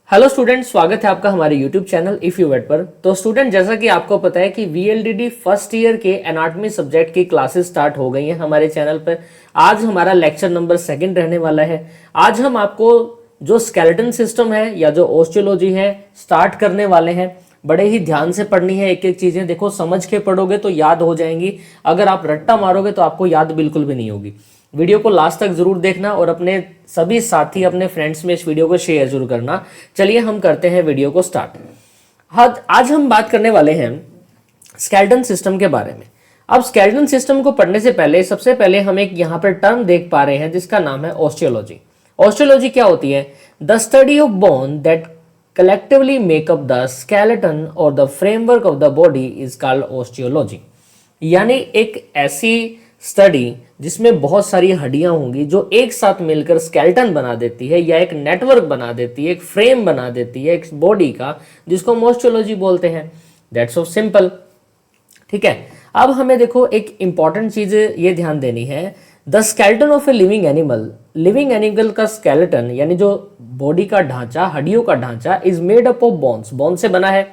Hello student, स्वागत है आपका हमारे YouTube channel if you vet पर। तो स्टूडेंट, जैसा कि आपको पता है कि वीएलडीडी फर्स्ट ईयर के एनाटॉमी सब्जेक्ट की क्लासेस स्टार्ट हो गई हैं हमारे चैनल पर। आज हमारा लेक्चर नंबर 2 रहने वाला है। आज हम आपको जो स्केलेटन सिस्टम है या जो ऑस्टियोलॉजी है स्टार्ट करने वाले हैं। बड़े ही ध्यान से पढ़नी है, एक एक चीजें देखो, समझ के पढ़ोगे तो याद हो जाएंगी। अगर आप रट्टा मारोगे तो आपको याद बिल्कुल भी नहीं होगी। वीडियो को लास्ट तक जरूर देखना और अपने सभी साथी, अपने फ्रेंड्स में इस वीडियो को शेयर जरूर करना। चलिए हम करते हैं वीडियो को स्टार्ट। आज हम बात करने वाले हैं स्केलेटन सिस्टम के बारे में। अब स्केलेटन सिस्टम को पढ़ने से पहले सबसे पहले हम एक यहाँ पर टर्म देख पा रहे हैं जिसका नाम है ऑस्टियोलॉजी। ऑस्टियोलॉजी क्या होती है? The study of bone that collectively make up the skeleton or the framework of the body is called osteology। यानी एक ऐसी स्टडी जिसमें बहुत सारी हड्डियां होंगी जो एक साथ मिलकर स्केलेटन बना देती है या एक नेटवर्क बना देती है, एक फ्रेम बना देती है एक बॉडी का, जिसको हम ऑस्टियोलॉजी बोलते हैं। That's so simple. ठीक है, अब हमें देखो एक इंपॉर्टेंट चीज ये ध्यान देनी है। The skeleton of a living animal का स्केलेटन यानी जो बॉडी का ढांचा, हड्डियों का ढांचा, is made up of bones, bone से बना है,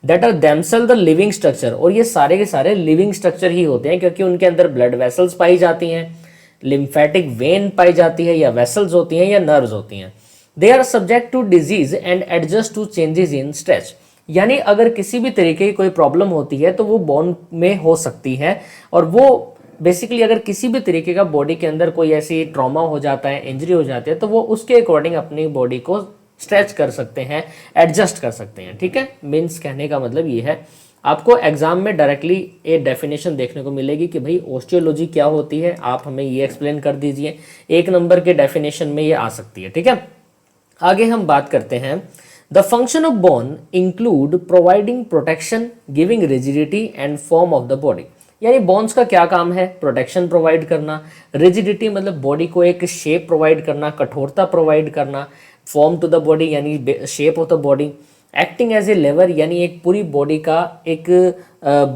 that are themselves the living structure. और ये सारे के सारे लिविंग स्ट्रक्चर ही होते हैं क्योंकि उनके अंदर ब्लड वेसल्स पाई जाती हैं, लिम्फेटिक वेन पाई जाती है या वेसल्स होती हैं या नर्व्स होती हैं। They are subject to disease and adjust to changes in stretch. यानी अगर किसी भी तरीके की कोई प्रॉब्लम होती है तो वो बोन में हो सकती है, और वो बेसिकली अगर किसी भी तरीके का बॉडी के अंदर कोई ऐसी ट्रॉमा हो जाता है, इंजरी हो जाती है, तो वो उसके अकॉर्डिंग अपनी बॉडी को स्ट्रेच कर सकते हैं, एडजस्ट कर सकते हैं। ठीक है, मीन्स कहने का मतलब ये है। आपको एग्जाम में डायरेक्टली ये डेफिनेशन देखने को मिलेगी कि भाई ऑस्टियोलॉजी क्या होती है, आप हमें ये एक्सप्लेन कर दीजिए। 1 नंबर के डेफिनेशन में ये आ सकती है। ठीक है, आगे हम बात करते हैं। The function of bone include providing protection, giving rigidity and form of the body. यानी बोन्स का क्या काम है? प्रोटेक्शन प्रोवाइड करना, रिजिडिटी मतलब बॉडी को एक शेप प्रोवाइड करना, कठोरता प्रोवाइड करना, फॉर्म टू द बॉडी यानी shape of the body, acting as a lever यानी एक पूरी बॉडी का एक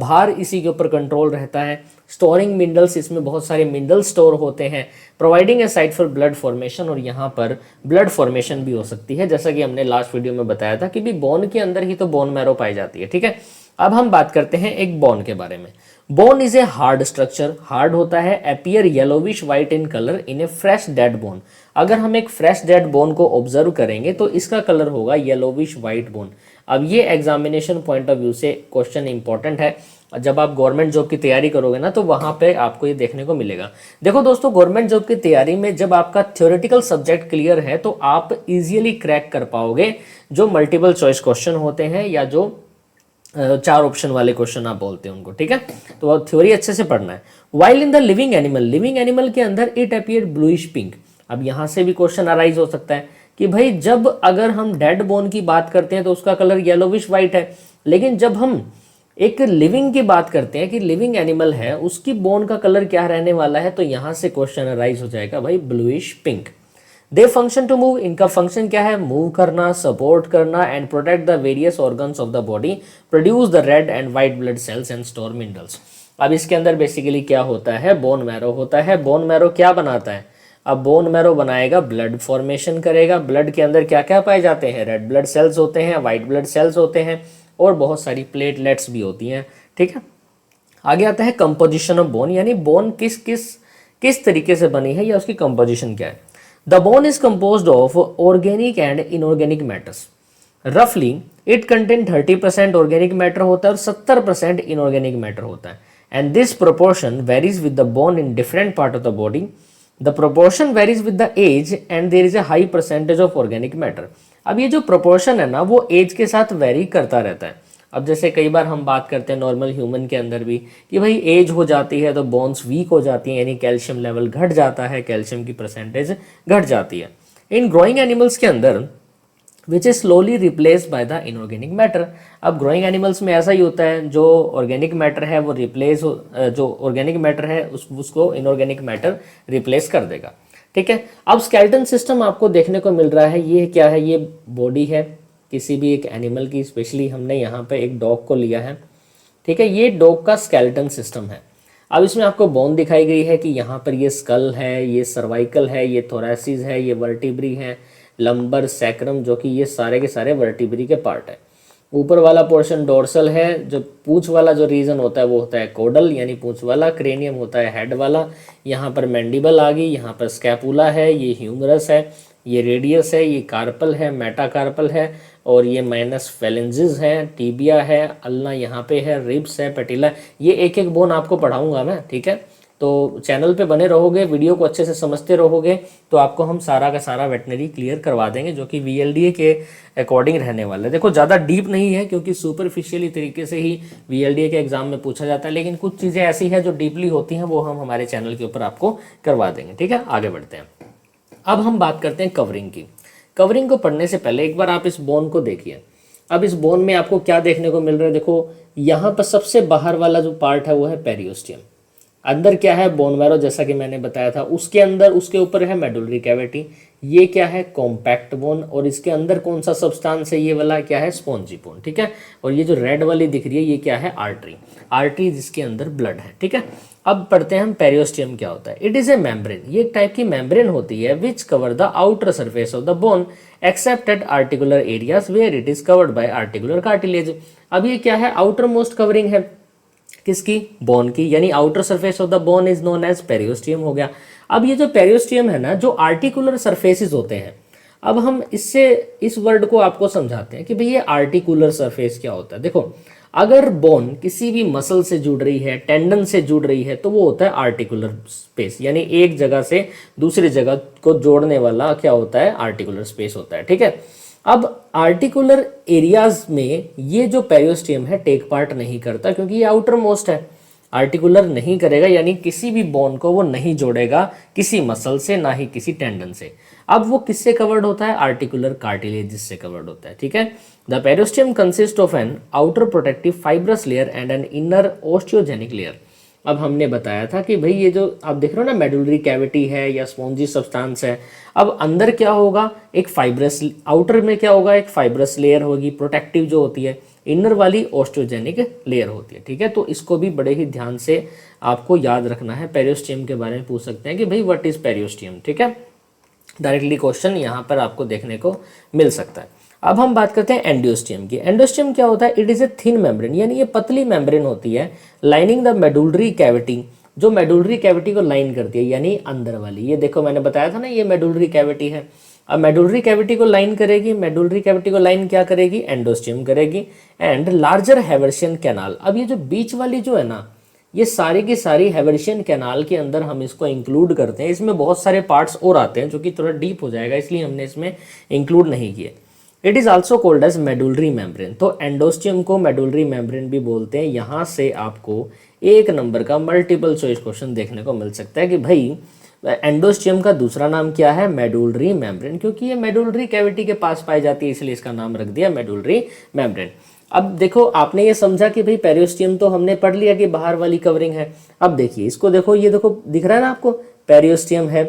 भार इसी के ऊपर कंट्रोल रहता है, स्टोरिंग मिनरल्स, इसमें बहुत सारे मिनरल स्टोर होते हैं, providing A site for blood formation, और यहाँ पर ब्लड फॉर्मेशन भी हो सकती है, जैसा कि हमने लास्ट वीडियो में बताया था कि भी बोन के अंदर ही तो बोन मैरो पाई जाती है। ठीक है, अब हम बात करते हैं एक बोन के बारे में। Bone is a hard structure, hard होता है, appear yellowish white in colour in A fresh dead bone. अगर हम एक फ्रेश डेड बोन को ऑब्जर्व करेंगे तो इसका कलर होगा येलोविश व्हाइट बोन। अब ये एग्जामिनेशन पॉइंट ऑफ व्यू से क्वेश्चन इंपॉर्टेंट है। जब आप गवर्नमेंट जॉब की तैयारी करोगे ना तो वहां पे आपको ये देखने को मिलेगा। देखो दोस्तों, गवर्नमेंट जॉब की तैयारी में जब आपका थ्योरेटिकल सब्जेक्ट क्लियर है तो आप इजिली क्रैक कर पाओगे जो मल्टीपल चॉइस क्वेश्चन होते हैं या जो 4 ऑप्शन वाले क्वेश्चन आप बोलते हैं उनको। ठीक है, तो थ्योरी अच्छे से पढ़ना है। While in the living animal के अंदर इट अपीयर ब्लूइश पिंक। अब यहां से भी क्वेश्चन अराइज हो सकता है कि भाई जब अगर हम डेड बोन की बात करते हैं तो उसका कलर येलोविश व्हाइट है, लेकिन जब हम एक लिविंग की बात करते हैं कि लिविंग एनिमल है उसकी बोन का कलर क्या रहने वाला है, तो यहां से क्वेश्चन अराइज हो जाएगा भाई bluish pink. They function to move, इनका फंक्शन क्या है? मूव करना, सपोर्ट करना and protect the various organs of the body, produce the red and white blood cells and store minerals. अब इसके अंदर बेसिकली क्या होता है? बोन मैरो होता है। बोन मैरो क्या बनाता है? अब बोन मैरो बनाएगा, ब्लड फॉर्मेशन करेगा। ब्लड के अंदर क्या क्या पाए जाते हैं? रेड ब्लड सेल्स होते हैं, व्हाइट ब्लड सेल्स होते हैं और बहुत सारी प्लेटलेट्स भी होती हैं। ठीक है, आगे आता है कंपोजिशन ऑफ बोन, यानी बोन किस तरीके से बनी है या उसकी कंपोजिशन क्या है। The bone is composed of organic and inorganic matters. Roughly, it contains 30% organic matter होता है और 70% inorganic matter होता है. And this proportion varies with the bone in different part of the body. The proportion varies with the age and there is a high percentage of organic matter. अब ये जो proportion है ना वो age के साथ vary करता रहता है। अब जैसे कई बार हम बात करते हैं नॉर्मल ह्यूमन के अंदर भी कि भाई एज हो जाती है तो बोन्स वीक हो जाती हैं, यानी कैल्शियम लेवल घट जाता है, कैल्शियम की परसेंटेज घट जाती है। इन ग्रोइंग एनिमल्स के अंदर which is slowly replace by the inorganic matter. अब ग्रोइंग एनिमल्स में ऐसा ही होता है, जो ऑर्गेनिक मैटर है वो रिप्लेस जो ऑर्गेनिक मैटर है उसको इनऑर्गेनिक मैटर रिप्लेस कर देगा। ठीक है, अब स्केलेटन सिस्टम आपको देखने को मिल रहा है। ये क्या है? ये बॉडी है किसी भी एक एनिमल की, स्पेशली हमने यहाँ पे एक डॉग को लिया है। ठीक है, ये डॉग का स्केलेटन सिस्टम है। अब इसमें आपको बोन दिखाई गई है कि यहाँ पर ये स्कल है, ये सर्वाइकल है, ये थोरैसिस है, ये वर्टिब्री है, लंबर, सैक्रम, जो कि ये सारे के सारे वर्टिब्री के पार्ट है। ऊपर वाला पोर्शन डोर्सल है, जो पूंछ वाला जो रीजन होता है वो होता है कोडल यानी पूंछ वाला, क्रेनियम होता है हेड वाला, यहाँ पर मैंडिबल आ गई, यहाँ पर स्कैपुला है, ये ह्यूमरस है, ये रेडियस है, ये कार्पल है, मेटाकार्पल है, और ये माइनस फेलेंजिस है, टीबिया है, अल्ना यहाँ पे है, रिब्स है, पेटिला। ये एक एक बोन आपको पढ़ाऊंगा मैं, ठीक है। तो चैनल पे बने रहोगे, वीडियो को अच्छे से समझते रहोगे, तो आपको हम सारा का सारा वेटनरी क्लियर करवा देंगे, जो कि VLDA के अकॉर्डिंग रहने वाला है। देखो ज़्यादा डीप नहीं है, क्योंकि सुपरफिशियली तरीके से ही VLDA के एग्जाम में पूछा जाता है, लेकिन कुछ चीज़ें ऐसी हैं जो डीपली होती हैं, वो हम हमारे चैनल के ऊपर आपको करवा देंगे, ठीक है। आगे बढ़ते हैं। अब हम बात करते हैं कवरिंग की। कवरिंग को पढ़ने से पहले एक बार आप इस बोन को देखिए। अब इस बोन में आपको क्या देखने को मिल रहा है, देखो यहाँ पर सबसे बाहर वाला जो पार्ट है वो है पेरियोस्टियम। अंदर क्या है, बोन मैरो, जैसा कि मैंने बताया था। उसके अंदर, उसके ऊपर है मेडुलरी कैविटी। ये क्या है, कॉम्पैक्ट बोन। और इसके अंदर कौन सा सब्सटेंस है, ये वाला क्या है, स्पॉन्जी बोन, ठीक है। और ये जो रेड वाली दिख रही है ये क्या है, आर्टरी। आर्टरी जिसके अंदर ब्लड है, ठीक है। अब पढ़ते हैं हम पेरियोस्टियम क्या होता है। इट इज ए मेम्ब्रेन, ये एक टाइप की मेम्ब्रेन होती है which cover the outer surface of the bone except at articular areas where it is covered by articular cartilage. अब ये क्या है, आउटर मोस्ट कवरिंग है किसकी, बोन की, यानी outer surface of the bone is known as periosteum हो गया। अब ये जो पेरियोस्टियम है ना, जो आर्टिकुलर सरफेसेस होते हैं, अब हम इससे इस वर्ड को आपको समझाते हैं कि भाई ये आर्टिकुलर सरफेस क्या होता है। देखो, अगर बोन किसी भी मसल से जुड़ रही है, टेंडन से जुड़ रही है, तो वो होता है आर्टिकुलर स्पेस, यानी एक जगह से दूसरी जगह को जोड़ने वाला क्या होता है, आर्टिकुलर स्पेस होता है, ठीक है। अब आर्टिकुलर एरियाज में ये जो पेरियोस्टियम है टेक पार्ट नहीं करता, क्योंकि ये आउटर मोस्ट है, आर्टिकुलर नहीं करेगा, यानी किसी भी बोन को वो नहीं जोड़ेगा किसी मसल से, ना ही किसी टेंडन से। अब वो किससे कवर्ड होता है, आर्टिकुलर कार्टिलेज से कवर्ड होता है, ठीक है। The periosteum consist of an outer protective fibrous layer and an inner osteogenic layer. अब हमने बताया था कि भाई ये जो आप देख रहे हो ना, मेडुलरी कैविटी है या स्पॉन्जी सब्सटेंस है, अब अंदर क्या होगा, एक फाइब्रस, आउटर में क्या होगा, एक फाइब्रस लेयर होगी प्रोटेक्टिव जो होती है, इनर वाली ओस्टियोजेनिक लेयर होती है, ठीक है। तो इसको भी बड़े ही ध्यान से आपको याद रखना है। पेरियोस्टियम के बारे में पूछ सकते हैं कि भाई व्हाट इज पेरियोस्टियम, ठीक है। डायरेक्टली क्वेश्चन यहाँ पर आपको देखने को मिल सकता है। अब हम बात करते हैं एंडोस्टियम की। एंडोस्टियम क्या होता है, it is a thin membrane, यानी ये पतली मेम्ब्रेन होती है, लाइनिंग द मेडुलरी कैविटी, जो मेडुलरी कैविटी को लाइन करती है, यानी अंदर वाली। ये देखो मैंने बताया था ना, ये मेडुलरी कैविटी है। अब मेडुलरी कैविटी को लाइन करेगी, मेडुलरी कैविटी को लाइन क्या करेगी, एंडोस्टियम करेगी। एंड लार्जर हैवर्शियन कैनाल, अब ये जो बीच वाली जो है ना, ये सारी की सारी हैवर्शियन कैनाल के अंदर हम इसको इंक्लूड करते हैं। इसमें बहुत सारे पार्ट्स और आते हैं जो कि थोड़ा डीप हो जाएगा, इसलिए हमने इसमें इंक्लूड नहीं किए। It is also called as medullary membrane, तो एंडोस्टियम को मेडुलरी मेम्ब्रेन भी बोलते हैं। यहाँ से आपको एक नंबर का मल्टीपल चॉइस क्वेश्चन देखने को मिल सकता है कि भाई एंडोस्टियम का दूसरा नाम क्या है, मेडुलरी मेम्ब्रेन, क्योंकि ये मेडुलरी कैविटी के पास पाई जाती है, इसलिए इसका नाम रख दिया मेडुलरी मेम्ब्रेन। अब देखो, आपने ये समझा कि भाई पेरियोस्टियम तो हमने पढ़ लिया कि बाहर वाली कवरिंग है। अब देखिए इसको, देखो ये देखो दिख रहा है ना आपको, पेरियोस्टियम है।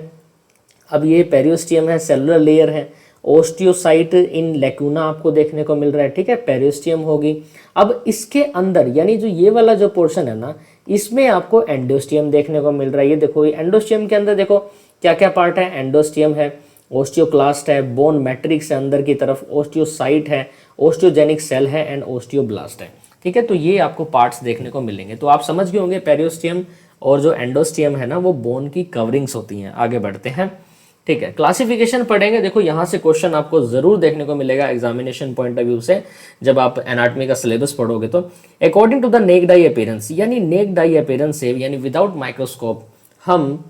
अब ये पेरियोस्टियम है, सेलुलर लेयर है, ओस्टियोसाइट इन लेक्यूना आपको देखने को मिल रहा है, ठीक है, पेरियोस्टियम होगी। अब इसके अंदर यानी जो ये वाला जो पोर्शन है ना, इसमें आपको एंडोस्टियम देखने को मिल रहा है। ये देखो, ये एंडोस्टियम के अंदर देखो क्या क्या पार्ट है, एंडोस्टियम है, ओस्टियोक्लास्ट है, बोन मैट्रिक्स है अंदर की तरफ, ओस्टियोसाइट है, ओस्टियोजेनिक सेल है एंड ओस्टियोब्लास्ट है, ठीक है। तो ये आपको पार्ट्स देखने को मिलेंगे। तो आप समझ गए होंगे पेरियोस्टियम और जो एंडोस्टियम है ना, वो बोन की कवरिंग्स होती हैं। आगे बढ़ते हैं, ठीक है। क्लासिफिकेशन पढ़ेंगे, देखो यहाँ से क्वेश्चन आपको जरूर देखने को मिलेगा एग्जामिनेशन पॉइंट ऑफ व्यू से, जब आप एनाटॉमी का सिलेबस पढ़ोगे तो। According to the naked eye appearance, यानी नेक्ड आई अपीयरेंस से, यानी विदाउट माइक्रोस्कोप हम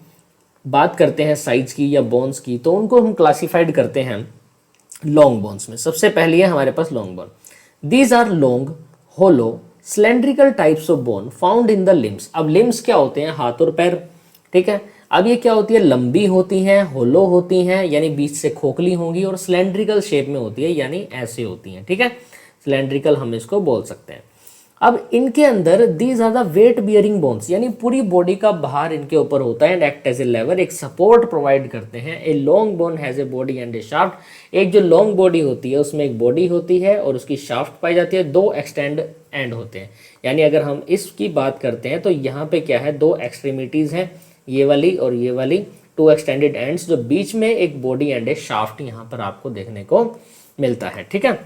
बात करते हैं साइज की या बोन्स की, तो उनको हम क्लासिफाइड करते हैं लॉन्ग बोन्स में। सबसे पहले है हमारे पास long bone. These are long, hollow, cylindrical types of bone found in the limbs. अब लिम्स क्या होते हैं, हाथ और पैर, ठीक है। अब ये क्या होती है, लंबी होती हैं, होलो होती हैं, यानी बीच से खोखली होंगी, और सिलेंड्रिकल शेप में होती है, यानी ऐसे होती हैं, ठीक है। सिलेंड्रिकल हम इसको बोल सकते हैं। अब इनके अंदर these are the weight bearing bones, यानी पूरी बॉडी का भार इनके ऊपर होता है, and act as a lever, एक सपोर्ट प्रोवाइड करते हैं। A long bone has a body and a shaft, एक जो लॉन्ग बॉडी होती है उसमें एक बॉडी होती है और उसकी शाफ्ट पाई जाती है, दो एक्सटेंड एंड होते हैं। यानी अगर हम इसकी बात करते हैं तो यहाँ पे क्या है, दो एक्सट्रीमिटीज हैं, ये वाली और ये वाली, टू एक्सटेंडेड एंड्स, जो बीच में एक बॉडी एंड ए शाफ्ट यहाँ पर आपको देखने को मिलता है। ठीक है,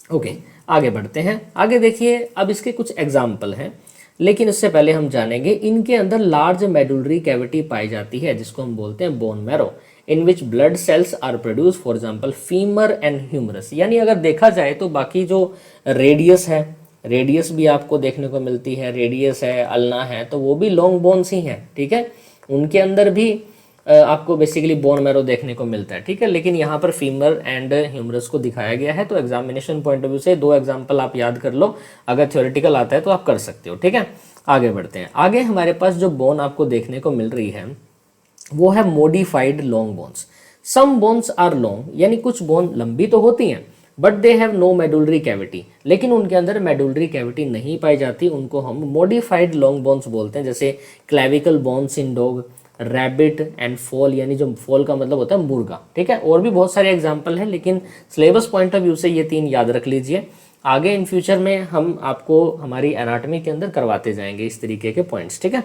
ओके, आगे बढ़ते हैं। आगे देखिए, अब इसके कुछ एग्जाम्पल हैं, लेकिन उससे पहले हम जानेंगे इनके अंदर लार्ज मेडुलरी कैविटी पाई जाती है जिसको हम बोलते हैं bone marrow, in which blood cells are produce, for example femur and humerus. यानी अगर देखा जाए तो बाकी जो रेडियस है, रेडियस भी आपको देखने को मिलती है, रेडियस है, अल्ना है, तो वो भी लॉन्ग बोन्स ही हैं। ठीक है, उनके अंदर भी आपको बेसिकली बोन मैरो देखने को मिलता है। ठीक है, लेकिन यहाँ पर फीमर एंड ह्यूमरस को दिखाया गया है। तो एग्जामिनेशन पॉइंट ऑफ व्यू से 2 एग्जाम्पल आप याद कर लो, अगर थ्योरेटिकल आता है तो आप कर सकते हो। ठीक है, आगे बढ़ते हैं। आगे हमारे पास जो बोन आपको देखने को मिल रही है वो है modified long bones. Some bones are long, यानी कुछ बोन लंबी तो होती हैं but they have no medullary cavity, लेकिन उनके अंदर मेडुलरी कैविटी नहीं पाई जाती, उनको हम मॉडिफाइड लॉन्ग बोन्स बोलते हैं। जैसे clavicle bones in dog, rabbit and fall, यानी जो फॉल का मतलब होता है मुर्गा। ठीक है, और भी बहुत सारे एग्जाम्पल हैं, लेकिन सिलेबस पॉइंट ऑफ व्यू से ये 3 याद रख लीजिए। आगे इन फ्यूचर में हम आपको हमारी एनाटॉमी के अंदर करवाते जाएंगे इस तरीके के पॉइंट्स। ठीक है,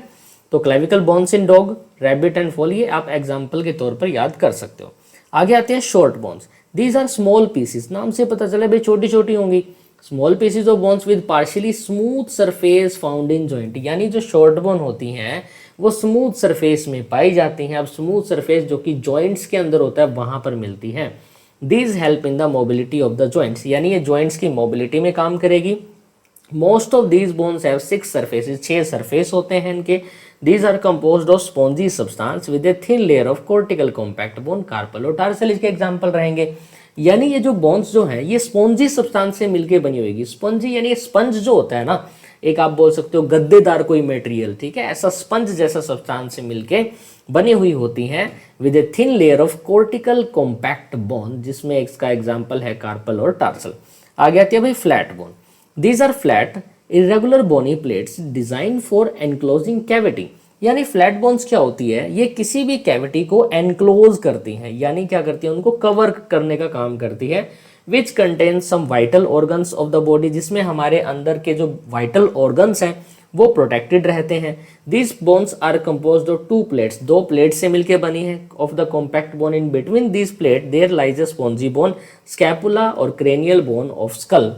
तो clavicle bones in dog, rabbit and fall, ये आप एग्जाम्पल के तौर पर याद कर सकते हो। आगे आते हैं short bones. These are small pieces, नाम से पता चला भाई छोटी छोटी होंगी। Small pieces of bones with partially smooth surface found in joint, यानी जो शॉर्ट बोन होती हैं वो स्मूथ सरफेस में पाई जाती हैं। अब स्मूथ सरफेस जो कि जॉइंट्स के अंदर होता है वहां पर मिलती है। These help in the mobility of the joints, यानी ये जॉइंट्स की मोबिलिटी में काम करेगी। Most of these bones have 6 surfaces, 6 surface होते हैं इनके। These are composed of spongy substance with a thin layer of cortical compact bone, carpal और tarsal इसके एग्जाम्पल रहेंगे। यानी ये जो बोन्स जो हैं ये स्पॉन्जी सब्सटेंस से मिलके बनी होगी। स्पंजी यानी स्पंज जो होता है ना, एक आप बोल सकते हो गद्देदार कोई मटेरियल। ठीक है, ऐसा स्पंज जैसा सब्सटेंस से मिलके बनी हुई होती हैं with a thin layer of cortical compact bone, जिसमें इसका एग्जाम्पल है कार्पल और टार्सल। आगे आती है भाई flat bone. These are flat irregular bony plates design for enclosing cavity, यानी फ्लैट बोन्स क्या होती है, ये किसी भी कैविटी को एनक्लोज करती हैं, यानी क्या करती है, उनको कवर करने का काम करती है। Which contain some vital organs of the body, जिसमें हमारे अंदर के जो वाइटल ऑर्गन्स हैं वो प्रोटेक्टेड रहते हैं। This bones are composed of 2 plates, 2 plate से मिलकर बनी है। Of the compact bone in between this plate there lies a spongy bone, scapula और क्रेनियल बोन ऑफ स्कल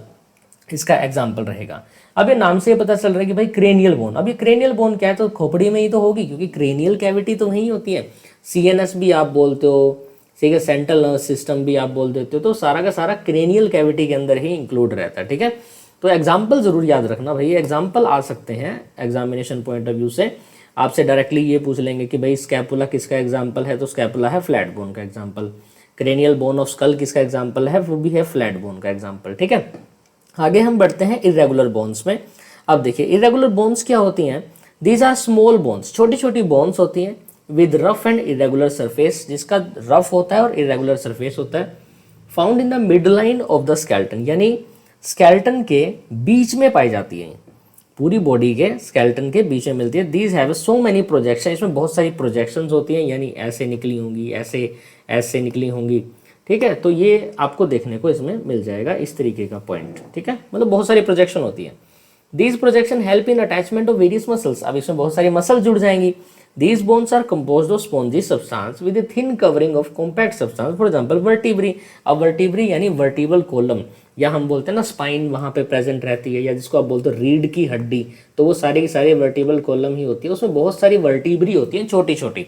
इसका एग्जाम्पल रहेगा। अब ये नाम से पता चल रहा है कि भाई क्रेनियल बोन। अब ये क्रेनियल बोन क्या है, तो खोपड़ी में ही तो होगी, क्योंकि क्रेनियल कैविटी तो वहीं होती है। सीएनएस भी आप बोलते हो, ठीक है, सेंट्रल नर्वस सिस्टम भी आप बोल देते हो, तो सारा का सारा क्रेनियल कैविटी के अंदर ही इंक्लूड रहता है। ठीक है, तो एग्जाम्पल जरूर याद रखना भाई, एग्जाम्पल आ सकते हैं एग्जामिनेशन पॉइंट ऑफ व्यू से। आपसे डायरेक्टली ये पूछ लेंगे कि भाई स्कैपुला किसका एग्जाम्पल है, तो स्कैपुला है फ्लैट बोन का example. Cranial bone of school किसका एग्जाम्पल है, वो भी है फ्लैट बोन का एग्जाम्पल। ठीक है, आगे हम बढ़ते हैं इरेगुलर बोन्स में। अब देखिए इरेगुलर बोन्स क्या होती हैं। दीज आर स्मॉल बोन्स, छोटी छोटी बोन्स होती हैं with rough and irregular surface, जिसका रफ होता है और इरेगुलर सरफेस होता है। Found in the mid line of the skeleton, यानी स्केल्टन के बीच में पाई जाती है, पूरी बॉडी के स्केल्टन के बीच में मिलती है। These have so many projection, इसमें बहुत सारी प्रोजेक्शंस होती हैं, यानी ऐसे निकली होंगी, ऐसे ऐसे निकली होंगी। ठीक है, तो ये आपको देखने को इसमें मिल जाएगा इस तरीके का पॉइंट। ठीक है, मतलब बहुत सारी प्रोजेक्शन होती है। These projection help in attachment of various muscles, अब इसमें बहुत सारी मसल जुड़ जाएंगी। These bones are composed of spongy substance with a thin covering of compact substance, for example vertebrae. अब वर्टिब्री यानी वर्टिबल कॉलम, या हम बोलते हैं ना स्पाइन वहाँ पे प्रेजेंट रहती है, या जिसको आप बोलते हो रीढ़ की हड्डी, तो वो सारी की सारी वर्टिबल कॉलम ही होती है। उसमें बहुत सारी वर्टिब्री होती है छोटी छोटी।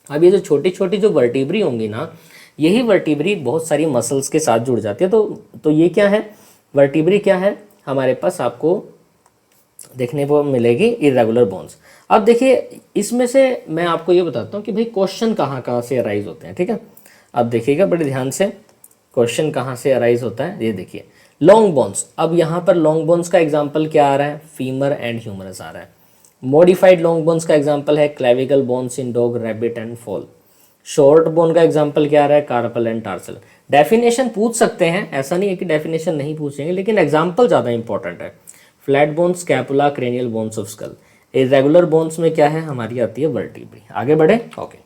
अब ये जो छोटी छोटी जो वर्टिब्री होंगी ना, यही वर्टिब्री बहुत सारी मसल्स के साथ जुड़ जाती है। तो ये क्या है, वर्टिब्री क्या है, हमारे पास आपको देखने को मिलेगी इरेगुलर बोन्स। अब देखिए इसमें से मैं आपको ये बताता हूँ कि भाई क्वेश्चन कहाँ कहाँ से अराइज होते हैं। ठीक है, अब देखिएगा बड़े ध्यान से, क्वेश्चन कहाँ से अराइज होता है। ये देखिए लॉन्ग बोन्स, अब यहाँ पर लॉन्ग बोन्स का एग्जाम्पल क्या आ रहा है, फीमर एंड ह्यूमरस आ रहा है। मॉडिफाइड लॉन्ग बोन्स का एग्जाम्पल है clavicle bones in dog, rabbit and fall. Short bone का एग्जाम्पल क्या आ रहा है, कार्पल एंड टार्सल। डेफिनेशन पूछ सकते हैं, ऐसा नहीं है कि डेफिनेशन नहीं पूछेंगे, लेकिन एग्जाम्पल ज़्यादा इंपॉर्टेंट है। Flat bones, scapula, cranial bones of skull. Irregular bones में क्या है, हमारी आती है वर्टिब्री। आगे बढ़े, ओके।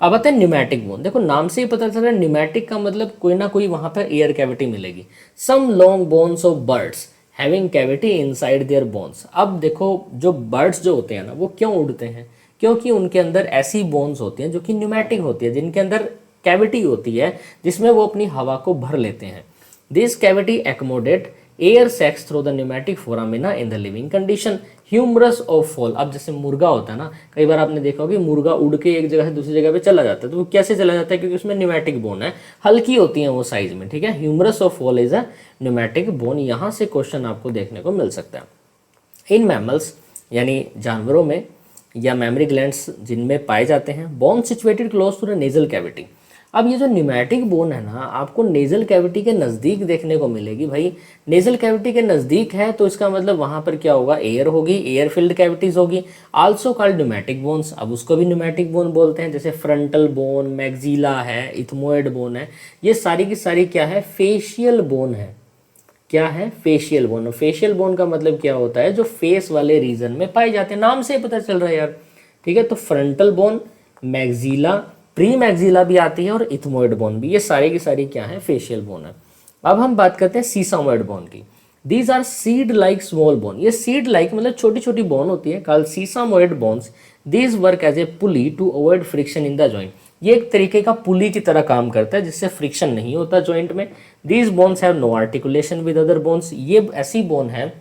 अब आते हैं न्यूमैटिक बोन। देखो नाम से ही पता चल रहा है न्यूमैटिक का मतलब कोई ना कोई वहाँ पर एयर कैविटी मिलेगी। Some long bones of birds having cavity inside their bones. अब देखो जो बर्ड्स जो होते हैं ना, वो क्यों उड़ते हैं, क्योंकि उनके अंदर ऐसी बोन्स होती हैं जो कि न्यूमेटिक होती है, जिनके अंदर कैविटी होती है जिसमें वो अपनी हवा को भर लेते हैं। This cavity accommodate air sacs through the pneumatic foramina in the living condition. Humerus of fowl, अब जैसे मुर्गा होता है ना, कई बार आपने देखा होगा कि मुर्गा उड़ के एक जगह से दूसरी जगह पे चला जाता है, तो वो कैसे चला जाता है, क्योंकि उसमें न्यूमेटिक बोन है, हल्की होती है वो साइज में, ठीक है। Humerus of fowl is a pneumatic bone, यहाँ से क्वेश्चन आपको देखने को मिल सकता है। इन मैमल्स यानी जानवरों में या मैमरी ग्लैंड्स जिनमें पाए जाते हैं, bone situated close to the nasal cavity. अब ये जो न्यूमेटिक बोन है ना, आपको नेजल कैविटी के नज़दीक देखने को मिलेगी। भाई नेजल कैविटी के नज़दीक है तो इसका मतलब वहाँ पर क्या होगा, एयर होगी, एयर फिल्ड कैविटीज होगी, आल्सो कॉल्ड न्यूमेटिक बोन्स। अब उसको भी न्यूमेटिक बोन बोलते हैं, जैसे फ्रंटल बोन, मैग्जीला है, इथमोइड बोन है, ये सारी की सारी क्या है, फेशियल बोन है। क्या है, फेशियल बोन। फेशियल बोन का मतलब क्या होता है, जो फेस वाले रीजन में पाए जाते हैं, नाम से पता चल रहा है यार, ठीक है। तो फ्रंटल बोन, मैग्जीला, प्री मैग्जीला भी आती है और इथमोइड बोन भी, ये सारी की सारी क्या है, फेशियल बोन है। अब हम बात करते हैं सीसामोइड बोन की। These are seed like small bone, ये सीड लाइक मतलब छोटी छोटी बोन होती है, called sesamoid bones. These work as a pulley to avoid friction in the joint, ये एक तरीके का पुली की तरह काम करता है जिससे फ्रिक्शन नहीं होता जॉइंट में। These bones have no articulation with other bones, ये ऐसी बोन है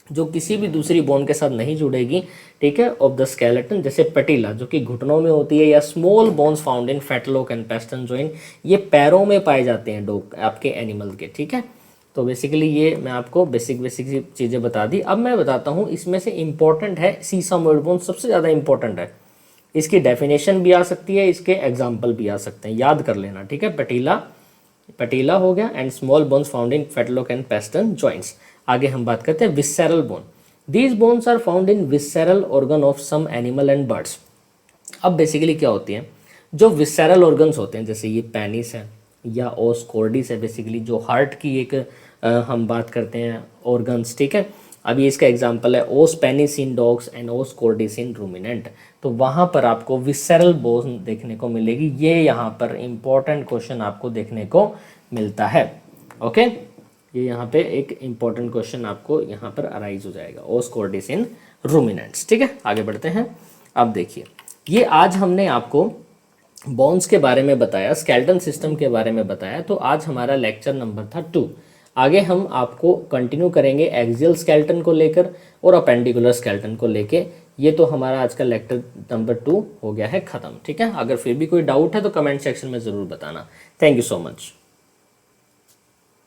जो किसी भी दूसरी बोन के साथ नहीं जुड़ेगी, ठीक है, ऑफ द स्केलेटन, जैसे पटीला जो कि घुटनों में होती है, या small bones found in fetlock and pastern joint, ये पैरों में पाए जाते हैं डॉग आपके एनिमल के, ठीक है। तो बेसिकली ये मैं आपको बेसिक चीज़ें बता दी। अब मैं बताता हूँ इसमें से इंपॉर्टेंट है सीसामोइड बोन, सबसे ज़्यादा इंपॉर्टेंट है, इसकी डेफिनेशन भी आ सकती है, इसके एग्जाम्पल भी आ सकते हैं, याद कर लेना, ठीक है। पटीला हो गया, and small bones found in fetlock and pastern joints. आगे हम बात करते हैं visceral bone. These bones are found in visceral organ of some animal and birds. अब बेसिकली क्या होती है, जो विसरेल ऑर्गन्स होते हैं, जैसे ये पेनिस है या ओस कॉर्डिस है, बेसिकली जो हार्ट की एक हम बात करते हैं ऑर्गन्स, ठीक है। अभी इसका एग्जांपल है ओस पेनिस इन डॉग्स एंड ओस कॉर्डिस इन रूमिनेंट, तो वहाँ पर आपको विसरेल बोन देखने को मिलेगी। ये यहाँ पर इंपॉर्टेंट क्वेश्चन आपको देखने को मिलता है, ओके। ये यहाँ पे एक इंपॉर्टेंट क्वेश्चन आपको यहाँ पर अराइज हो जाएगा, ओस कॉर्डिस इन रूमिनेंट्स, ठीक है। आगे बढ़ते हैं। अब देखिए, ये आज हमने आपको बोन्स के बारे में बताया, स्केलेटन सिस्टम के बारे में बताया, तो आज हमारा लेक्चर नंबर था 2। आगे हम आपको कंटिन्यू करेंगे एक्सियल स्केलेटन को लेकर और अपेंडिकुलर स्केलेटन को लेके। ये तो हमारा आज का लेक्चर नंबर 2 हो गया है ख़त्म, ठीक है। अगर फिर भी कोई डाउट है तो कमेंट सेक्शन में ज़रूर बताना। Thank you so much.